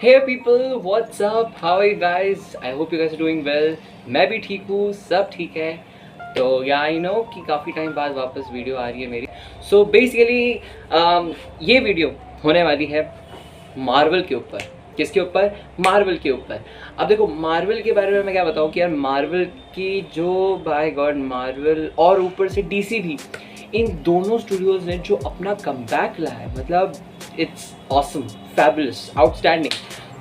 Hey people, what's up? How are you guys? I hope you guys are doing well. मैं भी ठीक हूँ, सब ठीक है. तो या आई नो कि काफ़ी टाइम बाद वापस वीडियो आ रही है मेरी. सो बेसिकली ये वीडियो होने वाली है मार्वल के ऊपर. किसके ऊपर? मार्वल के ऊपर. अब देखो मार्वल के बारे में मैं क्या बताऊँ कि यार मार्वल की जो बाय गॉड मार्वल और ऊपर से डीसी भी, इन दोनों स्टूडियोज़ ने जो अपना कमबैक लाया है, मतलब इट्स ऑसम, फैबुलस, आउटस्टैंडिंग.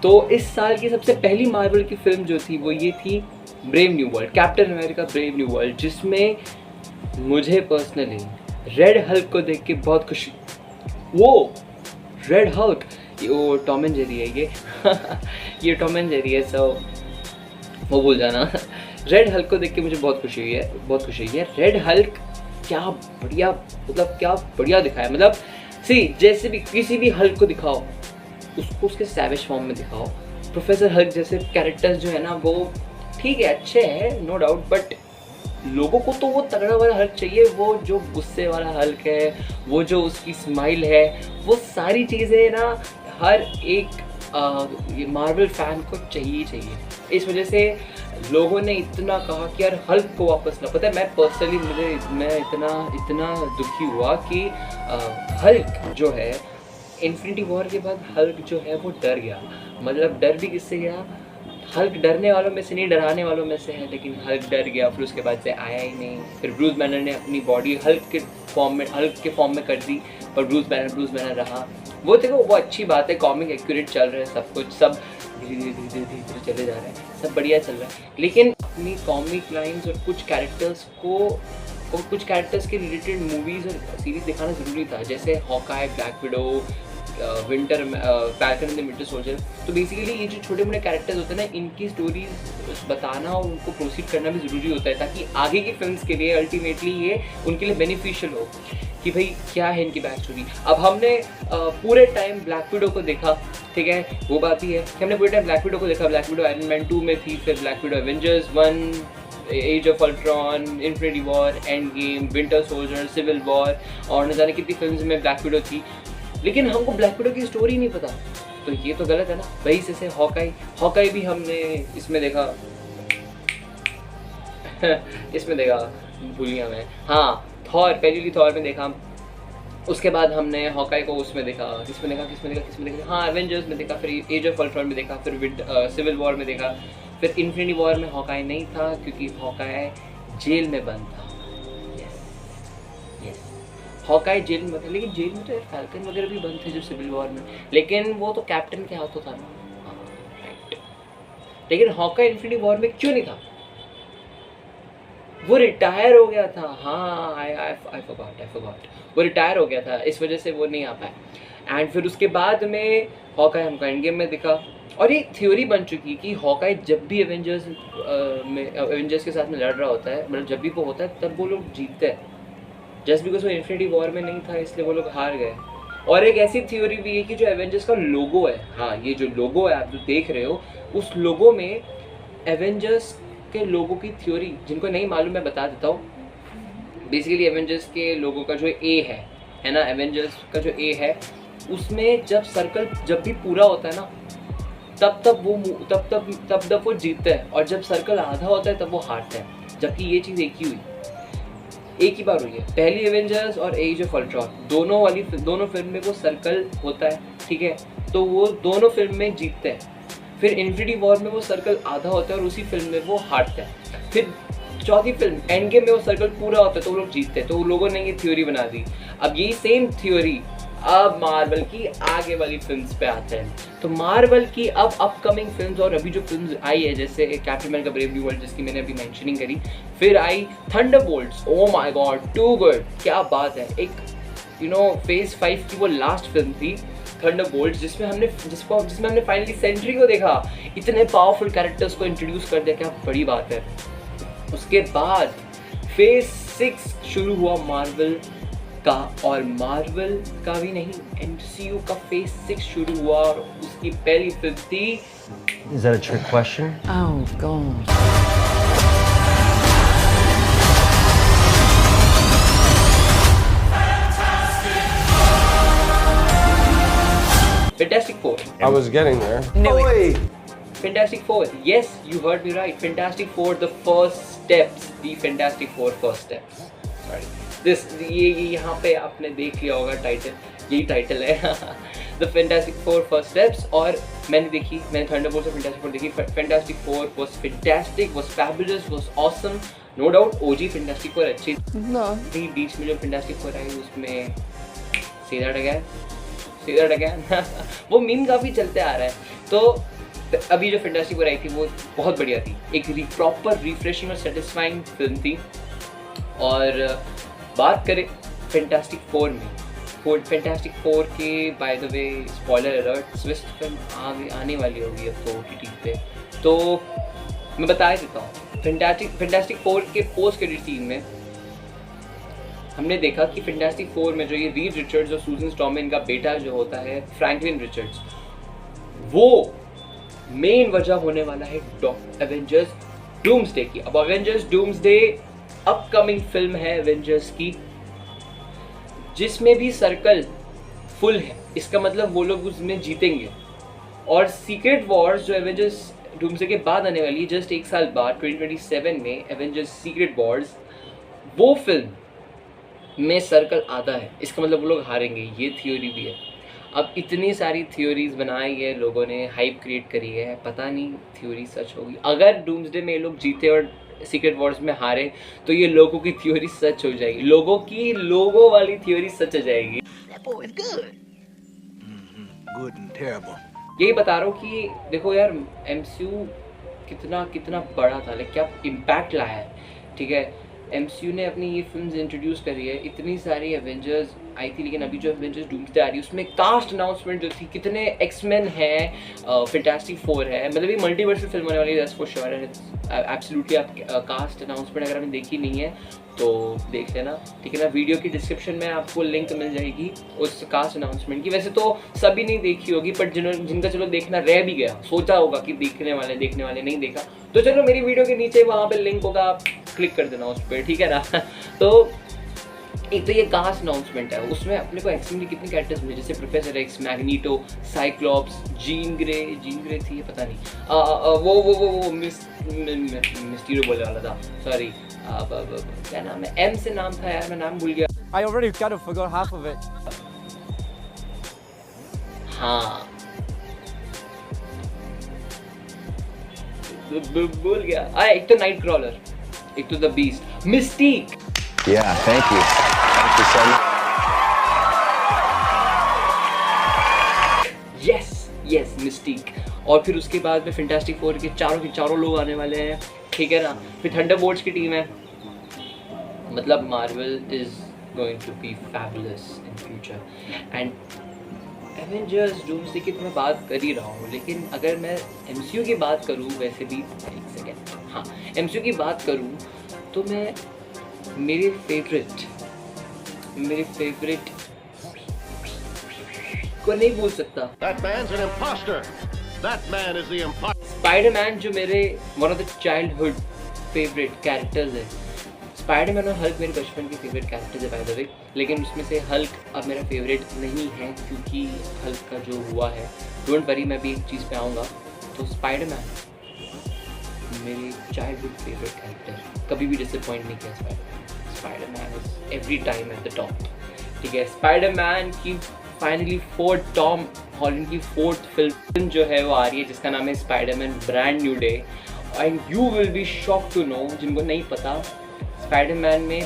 तो इस साल की सबसे पहली मार्वल की फिल्म जो थी वो ये थी brave new world, captain America brave new world, जिसमें मुझे पर्सनली रेड हल्क को देख के बहुत खुशी. वो रेड हल्क, वो टॉम एंड जेरी है ये टॉम एंड जेरी है, सो वो भूल जाना. रेड हल्क को देख के मुझे बहुत खुशी हुई है. रेड हल्क क्या बढ़िया, मतलब क्या बढ़िया दिखाया. मतलब जैसे भी किसी भी हल्क को दिखाओ, उसको उसके सैवेज फॉर्म में दिखाओ. प्रोफेसर हल्क जैसे कैरेक्टर्स जो है ना, वो ठीक है, अच्छे हैं, नो डाउट, बट लोगों को तो वो तगड़ा वाला हल्क चाहिए. वो जो गुस्से वाला हल्क है, वो जो उसकी स्माइल है, वो सारी चीज़ें ना हर एक मार्वल फैन को चाहिए. इस वजह से लोगों ने इतना कहा कि यार हल्क को वापस ला. पता है, मैं पर्सनली मैं इतना दुखी हुआ कि हल्क जो है इन्फिनिटी वॉर के बाद हल्क जो है वो डर गया. मतलब डर भी किससे गया? हल्क डरने वालों में से नहीं, डराने वालों में से है, लेकिन हल्क डर गया. फिर उसके बाद से आया ही नहीं. फिर ब्रूस बैनर ने अपनी बॉडी हल्क के फॉर्म में कर दी, पर ब्रूस बैनर रहा. वो देखो, वो अच्छी बात है, कॉमिक एक्यूरेट चल रहा है, सब कुछ, सब धीरे चले जा रहे हैं, सब बढ़िया चल रहा है. लेकिन अपनी कॉमिक लाइन्स और कुछ कैरेक्टर्स के रिलेटेड मूवीज़ और सीरीज़ दिखाना ज़रूरी था. जैसे Hawkeye, black window, falcon and the winter soldier. तो बेसिकली ये जो छोटे मोटे कैरेक्टर्स होते हैं ना, इनकी स्टोरीज बताना और उनको प्रोसीड करना भी ज़रूरी होता है, ताकि आगे की फिल्म्स के लिए अल्टीमेटली ये उनके लिए बेनिफिशियल हो कि भाई क्या है इनकी बैक स्टोरी. अब हमने पूरे टाइम ब्लैक विडो को देखा, ठीक है, वो बात ही है कि हमने पूरे टाइम ब्लैक विडो को देखा. ब्लैक विडो आयरन मैन 2 में थी, फिर Black Widow Avengers 1, Age of Ultron, Infinity War, Endgame, Winter Soldier, Civil War, और न जाने कितनी फिल्म्स में ब्लैक विडो थी. लेकिन हमको ब्लैक विडो की स्टोरी नहीं पता, तो ये तो गलत है ना. वही से हॉकाई भी हमने इसमें देखा भूल गया मैं. हाँ, पहली थॉर में देखा. उसके बाद हमने हॉकाई को उसमें देखा, किसमें देखा, हाँ, एवेंजर्स में देखा, फिर एज ऑफ अल्ट्रॉन में देखा, फिर सिविल वॉर में देखा. फिर इन्फिनिटी वॉर में हॉकाई नहीं था, क्योंकि हॉकाई जेल में बंद था. यस, हॉकाई जेल में था. लेकिन जेल में तो यार फैल्कन वगैरह भी बंद थे जो सिविल वॉर में, लेकिन वो तो कैप्टन के हाथों था ना. राइट. लेकिन हॉकाई इन्फिनिटी वॉर में क्यों नहीं था? वो रिटायर हो गया था. हाँ, आई फॉरगॉट. वो रिटायर हो गया था, इस वजह से वो नहीं आ पाया. एंड फिर उसके बाद में हॉकाई हमको एंड गेम में दिखा. और ये थ्योरी बन चुकी कि हॉकाई जब भी एवेंजर्स के साथ में लड़ रहा होता है, मतलब जब भी वो होता है, तब वो लोग जीतते हैं. जस्ट बिकॉज वो इन्फिनिटी वॉर में नहीं था, इसलिए वो लोग हार गए. और एक ऐसी थ्योरी भी है कि जो एवेंजर्स का लोगो है, हाँ, ये जो लोगो है आप जो देख रहे हो, उस लोगो में एवेंजर्स के लोगो की थ्योरी, जिनको नहीं मालूम मैं बता देता हूँ. बेसिकली एवेंजर्स के लोगो का जो ए है ना, एवेंजर्स का जो ए है, उसमें जब सर्कल जब भी पूरा होता है ना, तब वो जीतते हैं, और जब सर्कल आधा होता है तब वो हारते हैं. जबकि ये चीज़ एक ही बार हुई है. पहली एवेंजर्स और एज ऑफ अल्ट्रॉन, दोनों फिल्म में वो सर्कल होता है, ठीक है, तो वो दोनों फिल्म में जीतते हैं. फिर इन्फिनिटी वॉर में वो सर्कल आधा होता है और उसी फिल्म में वो हारते हैं. फिर चौथी फिल्म एंड गेम में वो सर्कल पूरा होता है तो वो लोग जीतते हैं. तो लोगों ने ये थ्योरी बना दी. अब यही सेम थ्योरी अब मार्वल की आगे वाली फिल्म्स पे आते हैं. तो मार्वल की अब अपकमिंग फिल्म्स और अभी जो फिल्म्स आई है, जैसे Captain America brave new world, जिसकी मैंने अभी मेंशनिंग करी, फिर आई Thunderbolts. Oh my god, too good, क्या बात है. एक फेज 5 की वो लास्ट फिल्म थी थंडरबोल्ट्स, जिसमें हमने फाइनली सेंट्री को देखा. इतने पावरफुल कैरेक्टर्स को इंट्रोड्यूस कर दिया, क्या बड़ी बात है. उसके बाद फेज 6 शुरू हुआ मार्वल का, और मार्वल का भी नहीं, MCU का फेज 6 शुरू हुआ, और उसकी पहली फिल्म थी. Is that a trick question? Oh God. Fantastic Four. I was getting there. Fantastic Four. Yes, you heard me right. Fantastic Four, the first steps. The Fantastic Four first steps. Sorry. ये यहाँ पे आपने देख लिया होगा title. यही title है. The Fantastic Four first steps. और मैंने Thunderbolts और Fantastic Four देखी. Fantastic Four was fantastic, was fabulous, was awesome. No doubt. OG Fantastic Four अच्छी. No. बीच में जो Fantastic Four आई उसमें सीधा डगा वो मीम काफ़ी चलते आ रहा है. तो अभी जो फैंटास्टिक फोर आई थी वो बहुत बढ़िया थी. एक प्रॉपर रिफ्रेशिंग और सेटिस्फाइंग फिल्म थी. और बात करें फैंटास्टिक फोर में, फैंटास्टिक फोर के by the way spoiler alert, Swift film आने वाली होगी अब तो OTT पे. तो मैं बता देता हूँ. फैंटास्टिक फोर के पोस्ट क्रेडिट सीन में हमने देखा कि फैंटास्टिक फोर में जो ये रीड रिचर्ड्स और सूजन स्टॉर्म, इनका बेटा जो होता है फ्रैंकलिन रिचर्ड्स, वो मेन वजह होने वाला है एवेंजर्स डूम्सडे की. अब एवेंजर्स डूम्सडे अपकमिंग फिल्म है एवेंजर्स की, जिसमें भी सर्कल फुल है. इसका मतलब वो लोग उसमें जीतेंगे. और सीक्रेट वॉर्स जो एवेंजर्स डूम्सडे के बाद आने वाली है, जस्ट एक साल बाद 2027 में एवेंजर्स सीक्रेट वॉर्स, वो फिल्म में सर्कल आता है. इसका मतलब वो लोग हारेंगे. ये थ्योरी भी है. अब इतनी सारी थ्योरीज बनाई है लोगों ने, हाइप क्रिएट करी है, पता नहीं थ्योरी सच होगी. अगर डूम्सडे में ये लोग जीते और सीक्रेट वॉर्स में हारे तो ये लोगों की थ्योरी सच हो जाएगी. लोगों वाली थ्योरी सच हो जाएगी. यही बता रहा हूँ कि देखो यार MCU कितना बड़ा था, लेकिन क्या इम्पैक्ट लाया है. ठीक है, MCU ने अपनी ये फिल्म्स इंट्रोड्यूस करी है. इतनी सारी एवेंजर्स आई थी, लेकिन अभी जो एवेंजर्स डूम्सडे आ रही है उसमें कास्ट अनाउंसमेंट जो थी, कितने एक्समैन है, फैंटास्टिक फोर है, मतलब ये मल्टीवर्सल फिल्म होने वाली है. That's for sure and absolutely. आप कास्ट अनाउंसमेंट अगर आपने देखी नहीं है तो देख लेना. ठीक है ना, वीडियो की डिस्क्रिप्शन में आपको लिंक मिल जाएगी उस कास्ट अनाउंसमेंट की. वैसे तो सभी नहीं देखी होगी, बट जिनका चलो देखना रह भी गया, सोचा होगा कि देखने वाले नहीं देखा, तो चलो मेरी वीडियो के नीचे वहाँ पे लिंक होगा, आप क्लिक कर देना उस पर. ठीक है ना. तो एक तो ये कास्ट अनाउंसमेंट है, उसमें अपने को एक्सट्रीमली कितने कैरेक्टर्स मिले, जैसे professor x, magneto, Cyclops, Jean Grey थी, पता नहीं वो मिस्टीरियो बोलने वाला था, सॉरी. क्या नाम है, M से नाम था यार, मैं नाम भूल गया. I already kind of forgot half of it. हाँ भूल गया. एक तो नाइट क्रॉलर, एक तो the beast, Mystique. Yeah, thank you. Thank you so much. Yes, Mystique. और फिर उसके बाद में फैंटास्टिक फोर के चारों लोग आने वाले हैं. ठीक है ना. फिर थंडरबोल्ट्स की टीम है. मतलब Marvel is going to be fabulous in future. And Avengers Doomsday की तो मैं बात कर ही रहा हूँ, लेकिन अगर मैं MCU की बात करूँ, वैसे भी एक सेकेंड, हाँ, MCU की बात करूँ तो मैं मेरे फेवरेट को नहीं भूल सकता. That man's an imposter. That man is the imposter. Spiderman जो मेरे one of the childhood favourite characters है. स्पाइडरमैन और हल्क मेरे बचपन के फेवरेट कैरेक्टर्स है बाय द वे, लेकिन उसमें से हल्क अब मेरा फेवरेट नहीं है क्योंकि हल्क का जो हुआ है. डोंट वरी, मैं भी एक चीज़ पे आऊँगा. तो स्पाइडरमैन मेरे चाइल्डहुड फेवरेट कैरेक्टर, कभी भी डिसअपॉइंट नहीं किया. Spiderman is every time at the top. ठीक है, स्पाइडरमैन की फाइनली टॉम हॉलैंड की 4th फिल्म जो है वो आ रही है, जिसका नाम है Spiderman Brand New Day. And you will be shock to know, जिनको नहीं पता, स्पाइडरमैन में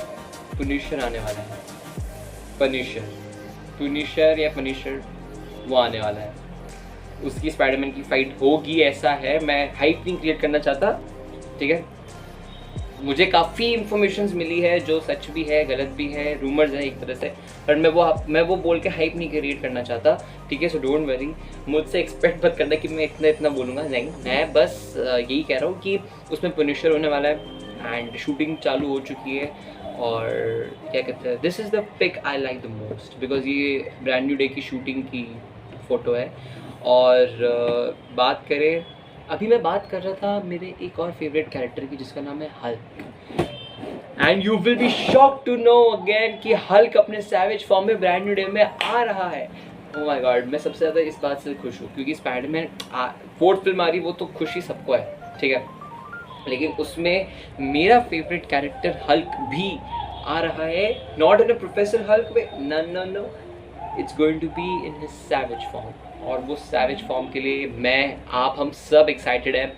पुनिशर आने वाला है. पुनिशर वो आने वाला है. उसकी स्पाइडरमैन की फाइट होगी, ऐसा है. मैं हाइप नहीं क्रिएट करना चाहता. ठीक है, मुझे काफ़ी इंफॉर्मेशंस मिली है जो सच भी है, गलत भी है, रूमर्स है एक तरह से, पर मैं वो बोल के हाइप नहीं क्रिएट करना चाहता. ठीक है, सो डोंट वरी, मुझसे एक्सपेक्ट मत करना कि मैं इतना बोलूँगा. नहीं, मैं बस यही कह रहा हूँ कि उसमें पुनिशर होने वाला है. एंड शूटिंग चालू हो चुकी है. और क्या कहते हैं, this is the pic I like the most, because ये ब्रांड न्यू डे की शूटिंग की फ़ोटो है. और बात करें, अभी मैं बात कर रहा था मेरे एक और फेवरेट कैरेक्टर की, जिसका नाम है Hulk. And you will be shock to know again कि हल्क अपने सैवेज फॉर्म में ब्रांड न्यू डे में आ रहा है. ओह माय गॉड, मैं सबसे ज़्यादा इस बात से खुश हूँ क्योंकि स्पाइडरमैन 4th फिल्म आ रही, वो तो खुशी सबको है, ठीक है, लेकिन उसमें मेरा फेवरेट कैरेक्टर हल्क भी आ रहा है, not in a professor Hulk way, no, it's going to be in his savage form, और वो सैवेज फॉर्म के लिए मैं, आप, हम सब एक्साइटेड हैं।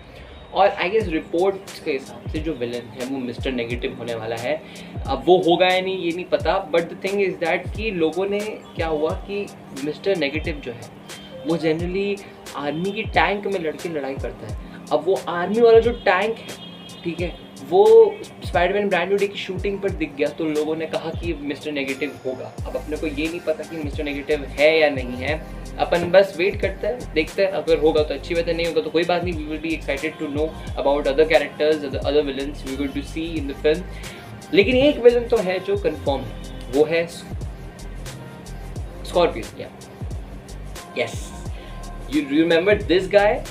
और आई गेस रिपोर्ट्स के हिसाब से जो विलन है वो मिस्टर नेगेटिव होने वाला है। अब वो होगा या नहीं ये नहीं पता, but the thing is that कि लोगों ने क्या हुआ कि मिस्टर नेगेटिव जो है वो जनरली आर्मी की टैंक में लड़के लड़ाई करता है। अब वो आर्मी वाला जो टैंक है, ठीक है, वो स्पाइडरमैन ब्रांड न्यू डे की शूटिंग पर दिख गया, तो लोगों ने कहा कि मिस्टर नेगेटिव होगा। अब अपने को ये नहीं पता कि मिस्टर नेगेटिव है या नहीं है, अपन बस वेट करते हैं, देखते हैं, अगर होगा तो अच्छी बात है, नहीं होगा तो कोई बात नहीं। We will be excited to know about other characters, other villains we going to see in the film. लेकिन एक विलन तो है जो कंफर्म है, वो है स्कॉर्पियन। या yes, you remember this guy,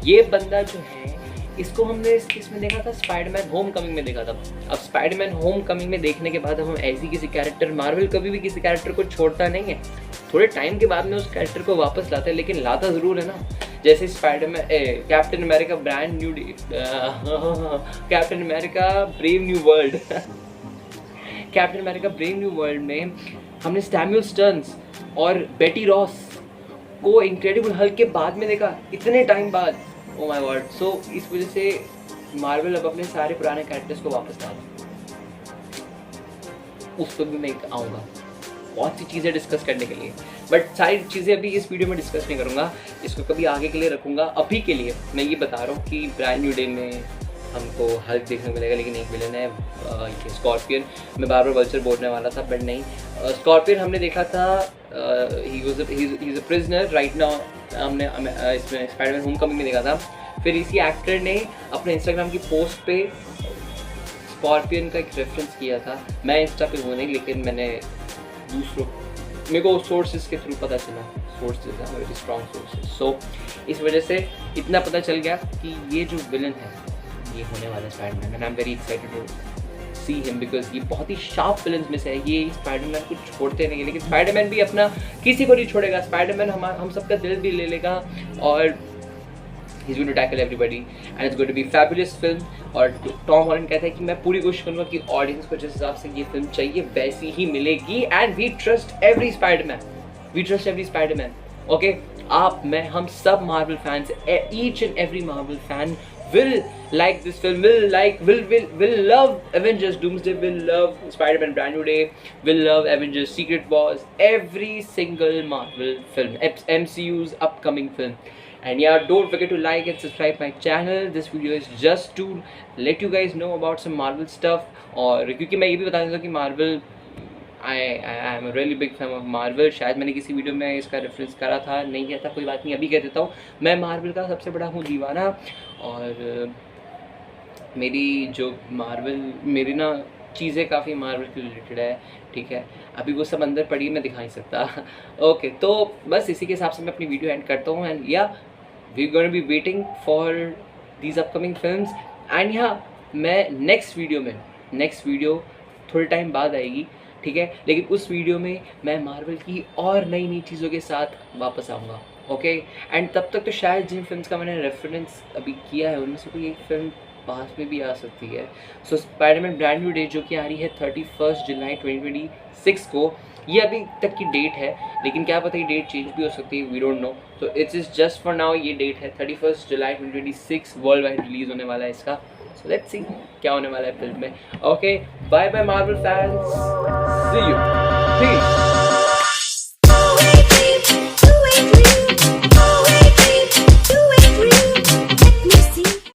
ये बंदा जो है, इसको हमने इसमें देखा था, स्पाइडरमैन होम कमिंग में देखा था। अब स्पाइडरमैन होम कमिंग में देखने के बाद हम ऐसी किसी कैरेक्टर, मार्वल कभी भी किसी कैरेक्टर को छोड़ता नहीं है, थोड़े टाइम के बाद में उस कैरेक्टर को वापस लाता है, लेकिन लाता ज़रूर है ना। जैसे Spiderman, captain America brand new, captain America brave new world captain America brave new world में हमने सैमुअल स्टर्न्स और बेटी रॉस को इनक्रेडिबल हल्क के बाद में देखा, इतने टाइम बाद। ओ माय गॉड, सो इस वजह से मार्वल अब अपने सारे पुराने कैरेक्टर्स को वापस ला रहा, उस पर भी मैं आऊँगा, बहुत सी चीज़ें डिस्कस करने के लिए, बट सारी चीज़ें अभी इस वीडियो में डिस्कस नहीं करूँगा, इसको कभी आगे के लिए रखूँगा। अभी के लिए मैं ये बता रहा हूँ कि ब्रांड न्यू डे में हमको हल्क देखने को मिलेगा, लेकिन एक विलन है स्कॉर्पियन। मैं बार बार वल्चर बोलने वाला था बट नहीं, स्कॉर्पियन हमने देखा था, he is a prisoner right now, हमने इसमें स्पाइडरमैन होमकमिंग में देखा था। फिर इसी एक्टर ने अपने इंस्टाग्राम की पोस्ट पे स्कॉर्पियन का एक रेफरेंस किया था, मैं इंस्टा पे हूँ नहीं, लेकिन मैंने दूसरों, मेरे को सोर्सेज के थ्रू पता चला, सोर्सेज हैं वेरी स्ट्रॉन्ग सोर्सेज, सो इस वजह से इतना पता चल गया कि ये जो विलन है ये होने वाला है Spiderman, and I am very excited to see him because ये बहुत ही शार्प विलन्स में से है। ये स्पाइडरमैन को छोड़ते नहीं है, लेकिन स्पाइडरमैन भी अपना किसी को नहीं छोड़ेगा, स्पाइडरमैन हम सबका दिल भी ले लेगा, और he's going to tackle everybody and it's going to be fabulous film। और टॉम हॉलैंड कहता है कि मैं पूरी कोशिश करूँगा कि ऑडियंस को जिस हिसाब से ये फिल्म चाहिए वैसी ही मिलेगी, and we trust every Spiderman, okay. आप, मैं, हम सब Marvel fans, each and every Marvel fan will like this film, will love Avengers Doomsday, will love Spider-Man Brand New Day, will love Avengers Secret Wars, every single Marvel film, MCU's upcoming film। And yeah, don't forget to like and subscribe my channel। This video is just to let you guys know about some Marvel stuff, और क्योंकि मैं ये भी बता देता हूँ कि Marvel, I am a really big fan of Marvel। शायद मैंने किसी वीडियो में इसका रेफरेंस करा था, नहीं किया था, कोई बात नहीं, अभी कह देता हूँ, मैं मार्वल का सबसे बड़ा हूँ दीवाना, और मेरी जो मेरी ना चीज़ें काफ़ी मार्वल के रिलेटेड है, ठीक है, अभी वो सब अंदर पड़ी मैं दिखा नहीं सकता। ओके, तो बस इसी के हिसाब से मैं अपनी वीडियो एंड करता हूँ, एंड या we going to be waiting for these upcoming films, एंड यहाँ मैं नेक्स्ट वीडियो थोड़े टाइम बाद आएगी, ठीक है, लेकिन उस वीडियो में मैं मार्वल की और नई चीज़ों के साथ वापस आऊँगा, ओके। एंड तब तक तो शायद जिन फिल्म्स का मैंने रेफरेंस अभी किया है उनमें से कोई एक फिल्म पास में भी आ सकती है। सो स्पाइडरमैन ब्रांड न्यू डे जो कि आ रही है 31 जुलाई 2026 को, ये अभी तक की डेट है, लेकिन क्या पता ये डेट चेंज भी हो सकती है, we don't know. So it's is just for now, ये डेट है 31 जुलाई 2026, वर्ल्ड वाइड रिलीज़ होने वाला है इसका। सो लेट्स सी क्या होने वाला है फिल्म में। Okay, bye bye Marvel fans, see you, piece.